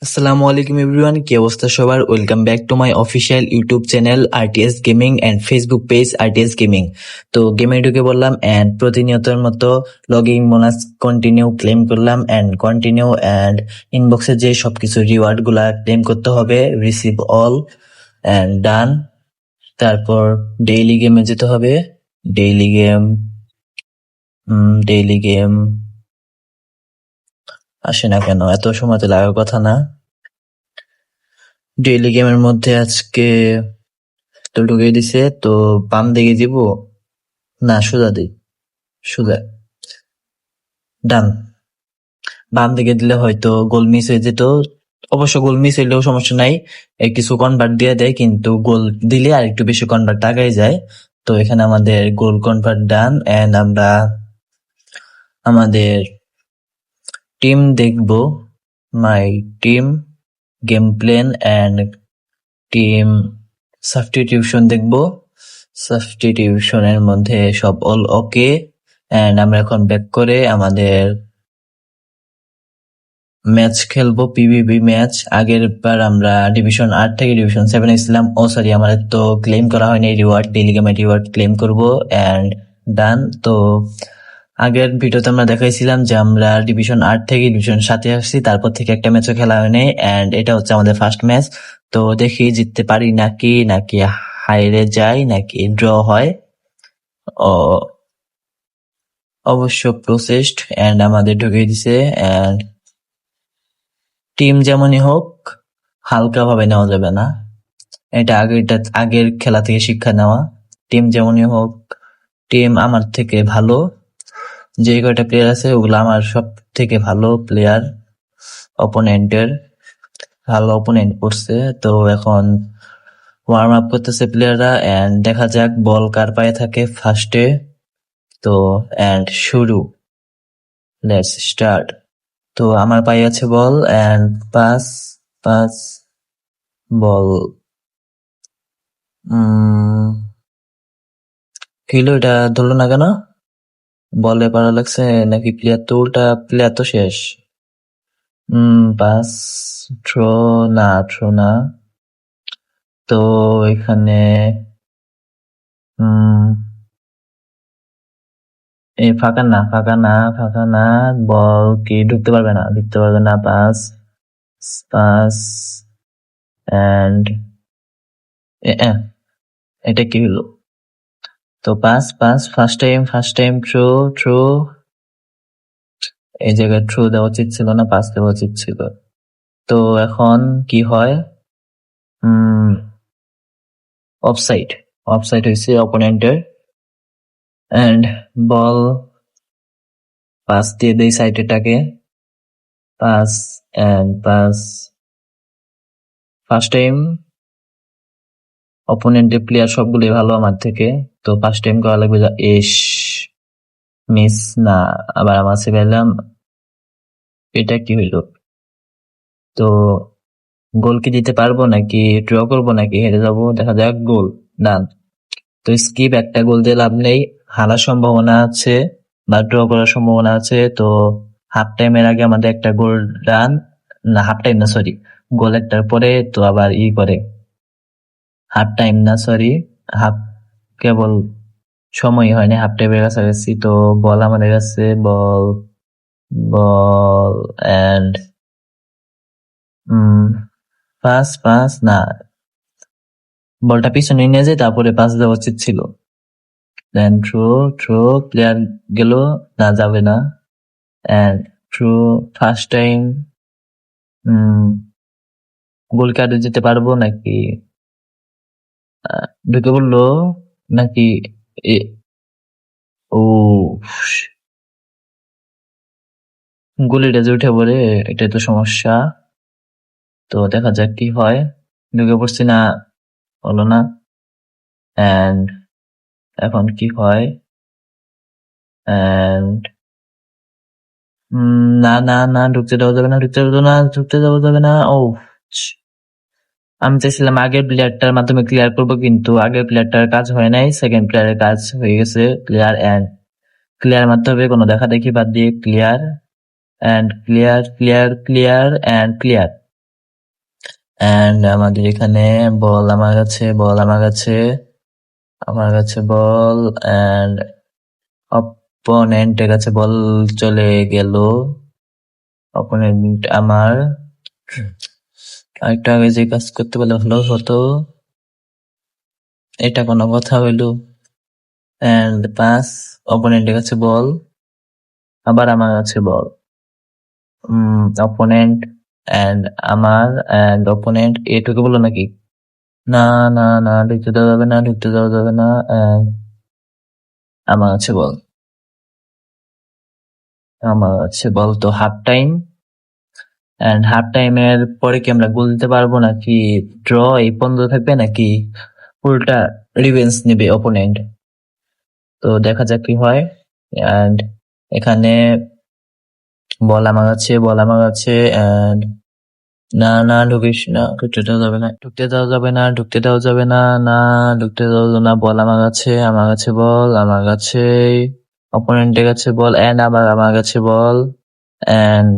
আসসালামু আলাইকুম এভরিওয়ান, কি অবস্থা সবার? Welcome back to my official YouTube channel RTS gaming and Facebook page RTS gaming. তো গেমে ঢুকে বললাম এন্ড প্রতিনিয়তের মতো লগইন বোনাস কন্টিনিউ ক্লেম করলাম এন্ড কন্টিনিউ এন্ড ইনবক্সে যে সবকিছু রিওয়ার্ড গুলা ক্লেম করতে হবে, রিসিভ অল এন্ড ডান। তারপর ডেইলি গেমে যেতে হবে। ডেইলি গেম ডেইলি গেম আসে না কেন? এত সময় তো লাগার কথা না। ডেইলি গেমের মধ্যে আজকে তো ঢুকিয়ে দিছে, তো বাম দিকে দিব না সোজা দিই? সোজা, ডান। বাম দিকে দিলে হয়তো গোল মিস হয়ে যেত। অবশ্য গোল মিস হইলেও সমস্যা নাই, কিছু কনভার্ট দিয়ে দেয়, কিন্তু গোল দিলে আর একটু বেশি কনভার্ট টাকাই যায়। তো এখানে আমাদের গোল কনভার্ট ডান এন্ড আমরা আমাদের টিম দেখবো। My team, game plan and team substitution দেখবো। সাবস্টিটিউশনের মধ্যে সব অল ওকে এন্ড আমরা এখন ব্যাক করে আমাদের ম্যাচ খেলবো, পিভিপি ম্যাচ। আগের বার আমরা ডিভিশন 8 থেকে ডিভিশন 7 এসেছিলাম। ও সরি, আমাদের তো ক্লেম করা হয়নি রিওয়ার্ড, ডেইলি গেমের রিওয়ার্ড ক্লেম করবো এন্ড ডান। তো আগের ভিডিওতে আমরা দেখাইছিলাম যে আমরা ডিভিশন 8 থেকে ডিভিশন 7 আসছি, তারপর থেকে একটা ম্যাচও খেলা হয়নি এন্ড এটা হচ্ছে আমাদের ফার্স্ট ম্যাচ। তো দেখি জিততে পারি নাকি নাকি হাইরে যাই নাকি ড্র হয়। ও অবশ্য প্রসেসড এন্ড আমাদের ঢুকিয়ে দিছে এন্ড টিম যেমনই হোক হালকা ভাবে নেওয়া যাবে না, এটা আগের খেলা থেকে শিক্ষা নেওয়া। টিম যেমনই হোক, টিম আমার থেকে ভালো, যে কয়টা প্লেয়ার আছে ওগুলো আমার সব থেকে ভালো প্লেয়ার। অপোনেন্টের ভালো অপোনেন্ট করছে, তো এখন ওয়ার্ম আপ করতেছে প্লেয়াররা এন্ড দেখা যাক বল কার পায়ে থাকে ফার্স্টে। তো এন্ড শুরু, লেটস স্টার্ট। তো আমার পায়ে আছে ball and pass pass ball. কিলো এটা ধরলো না কেন? বলে পারা লাগছে নাকি? প্লেয়ার তো উল্টা, প্লেয়ার তো শেষ। পাস, থ্রো না, থ্রো না। তো এখানে এই ফাঁকা না, ফাঁকা না, ফাঁকা না। বল কি ঢুকতে পারবে না, ঢুকতে পারবে না। পাস পাস এন্ড এটা কি হলো? তো pass pass, first time throw throw. এই জায়গায় থ্রো দেওয়া উচিত ছিল না, পাস দেওয়া উচিত ছিল। তো এখন কি হয়? অফসাইড, অফসাইড হয়েছে অপোনেন্টের এন্ড বল পাস দিয়ে দেই সাইডেটাকে। Pass and pass. First time অপোনেন্টের প্লেয়ার সবগুলোই ভালো আমার থেকে, তো ফার্স্ট টাইম করা লাগবে। এস মিস না, আবার আমার সে পেলাম। এটা কি হইলো? তো গোল কি দিতে পারবো নাকি ড্র করবো নাকি হেরে যাবো? দেখা যাক। গোল ডান। তো স্কিপ, একটা গোল দিয়ে লাভ নেই, হারার সম্ভাবনা আছে বা ড্র করার সম্ভাবনা আছে। তো হাফ টাইমের আগে আমাদের একটা গোল ডান, না হাফ টাইম না সরি, গোল একটার পরে তো আবার করে হাফ টাইম না সরি, হাফ কেবল সময় হয়নি, হাফ টাইমের কাছাকাছি। তো বল আমাদের কাছে, বল বল এন্ড পাস পাস না, বলটা পিছনে নিয়ে যায়, তারপরে পাস দেওয়া উচিত ছিল। দেন থ্রো থ্রো, প্লেয়ার গেল না, যাবে না এন্ড থ্রো। ফার্স্ট টাইম গোল কাটে যেতে পারবো নাকি ঢুকে পড়লো নাকি? ও গুলিটা যে উঠে পড়ে, এটাই তো সমস্যা। তো দেখা যাক কি হয়। ঢুকে পড়ছি না, হলো না এন্ড এখন কি হয়? এন্ড না না না, ঢুকতে দেওয়া যাবে না, ঢুকতে দেওয়া না, ঢুকতে দেওয়া যাবে না। ও আমি চাইছিলাম আগের প্লেয়ারটার মাধ্যমে ক্লিয়ার করবো, কিন্তু আগের প্লেয়ারটার কাজ হয় নাই, সেকেন্ড প্লেয়ারের কাজ হয়ে গেছে। ক্লিয়ার এন্ড ক্লিয়ার মারতে হবে, কোনো দেখা দেখি বাদ দিয়ে clear and clear clear clear and clear. And আমাদের এখানে বল আমার কাছে, আমার কাছে বল, এন্ড অপোনেন্টের কাছে বল চলে গেল। অপোনেন্ট আমার আরেকটু আগে যে কাজ করতে পারলে ভালো হতো। এটা কোনো কথা হইলো? এন্ড পাস, অপোনেন্টের কাছে বল, আবার আমার কাছে বল। অপোনেন্ট এন্ড আমার এন্ড অপোনেন্ট এটুকু বললো নাকি? না না না, ঢুকতে দেওয়া যাবে না, ঢুকতে দেওয়া যাবে না। and আমার কাছে বল, আমার কাছে বল। তো হাফ টাইম, এন্ড হাফ টাইমের পরে কি আমরা গোল দিতে পারবো নাকি ড্র এই পর্যন্ত থাকবে নাকি উল্টা রিভেঞ্জ নেবে অপোনেন্ট? তো দেখা যাক কি হয়। এন্ড এখানে বল আমার কাছে, এন্ড না না, ঢুকিস না, ঢুকতে দেওয়া যাবে না, ঢুকতে দেওয়া যাবে না, ঢুকতে দেওয়া যাবে না, না ঢুকতে দেওয়া যাবে না। বল আমার কাছে, বল আমার কাছে, অপোনেন্টের কাছে বল, এন্ড আবার আমার কাছে বল, এন্ড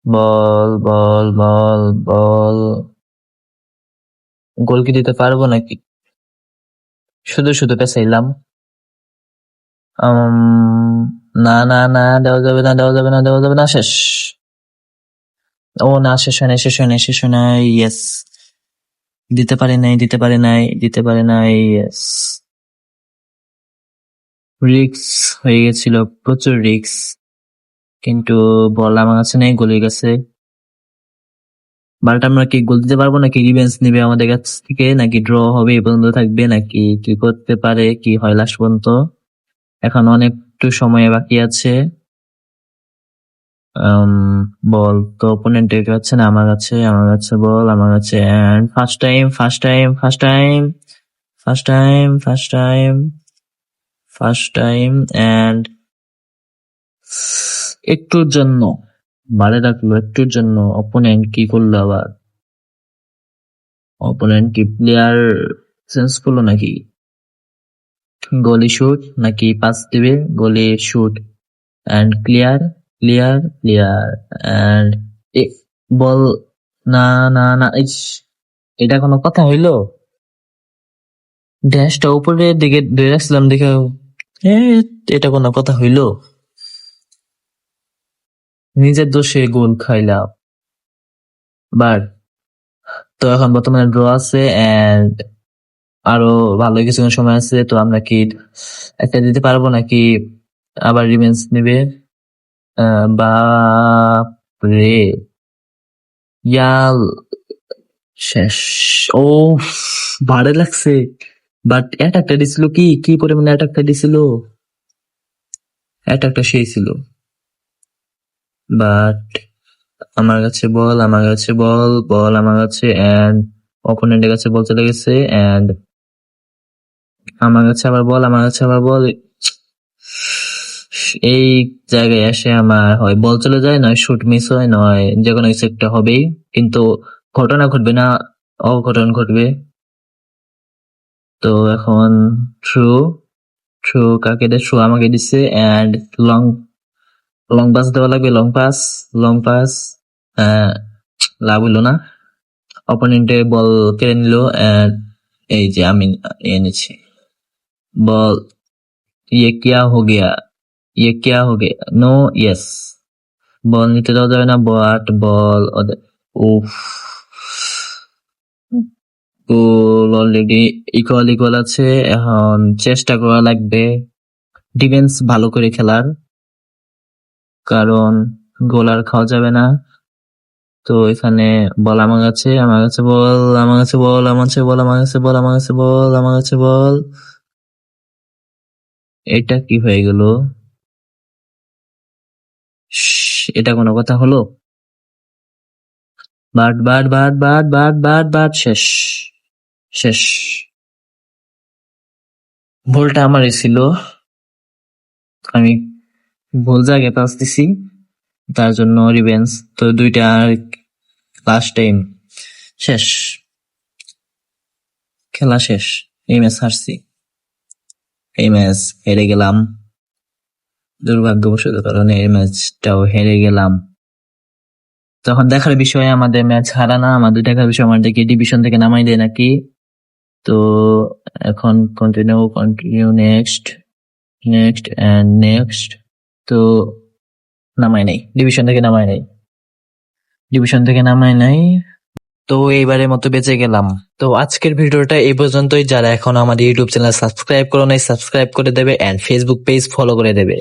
বল বল বল বল। গোল কি দিতে পারবো নাকি? শুধু শুধু পেছাইলাম। না না না, দেওয়া যাবে না, দেওয়া যাবে না, দেওয়া যাবে না, শেষ। ও না, শেষ হয় নাই, শেষ হয় নাই, শেষ হয় নাই। ইয়েস, দিতে পারে নাই, দিতে পারে নাই, দিতে পারে নাই। ইয়েস, রিক্স হয়ে গেছিল, প্রচুর রিক্স। কিন্তু বল আমার কাছে নেই, গোলের কাছে। বাট আমরা কি গোল দিতে পারবো নাকি রিভেঞ্জ নিবে আমাদের কাছ থেকে, নাকি ড্র হবে এই পর্যন্ত থাকবে, নাকি কি করতে পারে, কি হয় লাস্ট পর্যন্ত? এখন অনেকটু সময় বাকি আছে। বল তো অপোনেন্টের কাছে না আমার কাছে, বল আমার কাছে, and first time, first time, first time, first time, first time, first time, and একটুর জন্য বাড়ে রাখলো, একটুর জন্য। অপোনেন্ট কি করলো আবার? অপোনেন্ট কি প্লেয়ার চেঞ্জ করলো নাকি? গোলি শুট নাকি পাস দিবে? Goalie shoot and clear, clear, clear, and ball. না না না, ইস, এটা কোনো কথা হইলো? ড্যাশটা উপরের দিকে ধরে রাখছিলাম দেখে, এ, এটা কোনো কথা হইলো? নিজের দোষে গোল খাইলাম। বাট তো এখন বর্তমানে ড্র আছে, এন্ড আরো ভালো কিছুক্ষণ সময় আছে। তো আমরা কি একটা দিতে পারবো নাকি আবার রিভেঞ্জ নিবে? বাপরে, ইয়াল, শেষ। ও, ভাড়ে লাগছে। বাট অ্যাটাকটা দিছিল, কি কি পরিমাণে অ্যাটাকটা দিছিল! অ্যাটাকটা সেই ছিল। বাট আমার কাছে বল, আমার কাছে বল, বল আমার কাছে, এন্ড অপোনেন্টের কাছে বল চলে গেছে, এন্ড আমার কাছে আবার বল, আমার কাছে আবার বল। এই জায়গায় এসে আমার হয় বল চলে যায়, নয় শুট মিস হয়, নয় যে কোনো কিছু একটা হবেই, কিন্তু ঘটনা ঘটবে না, অঘটন ঘটবে। তো এখন থ্রু, থ্রু কাকে দেয়? থ্রু আমাকে দিচ্ছে, এন্ড লং, লং পাস দেওয়া লাগবে, লং পাস, লং পাস। লাভ হইলো না, অপোনেন্টে বল কেড়ে নিল, এন্ড এই যে আমি এনেছি বল। ये क्या हो गया, ये क्या हो गया? नो, यस, বল নিতে দেওয়া যাবে না, বাট বল ওদের। উফ, গোল অলরেডি ইকুয়াল ইকুয়াল আছে। এখন চেষ্টা করা লাগবে ডিফেন্স ভালো করে খেলার, কারণ গোল আর খাওয়া যাবে না। তো এখানে বল আমার কাছে, আমার কাছে বল, আমার কাছে বল, আমার কাছে বল, আমার কাছে বল, আমার কাছে বল, আমার কাছে বল। এটা কি হয়ে গেল? এটা কোনো কথা হলো? But but but but but but but, শেষ, শেষ। ভুলটা আমারই ছিল, আমি ভুল জায়গায় পাস দিছি, তার জন্য রিভেঞ্জ। তো দুইটা লাস্ট টাইম, শেষ, খেলা শেষ। এই ম্যাচ হারছি, এই ম্যাচ হেরে গেলাম দুর্ভাগ্যবশত, কারণে এই ম্যাচটাও হেরে গেলাম। তখন দেখার বিষয় আমাদের ম্যাচ হারা না, আমাদের দেখার বিষয় আমাদেরকে ডিভিশন থেকে নামাই দেয় নাকি। তো এখন কন্টিনিউ নেক্সট এন্ড নেক্সট। তো নামাই নাই, ডিভিশন থেকে নামাই নাই। তো এইবারের মতো বেঁচে গেলাম। তো আজকের ভিডিওটা এই পর্যন্তই। যারা এখন আমাদের ইউটিউব চ্যানেল সাবস্ক্রাইব করো নাই, সাবস্ক্রাইব করে দেবে এন্ড ফেসবুক পেজ ফলো করে দেবে।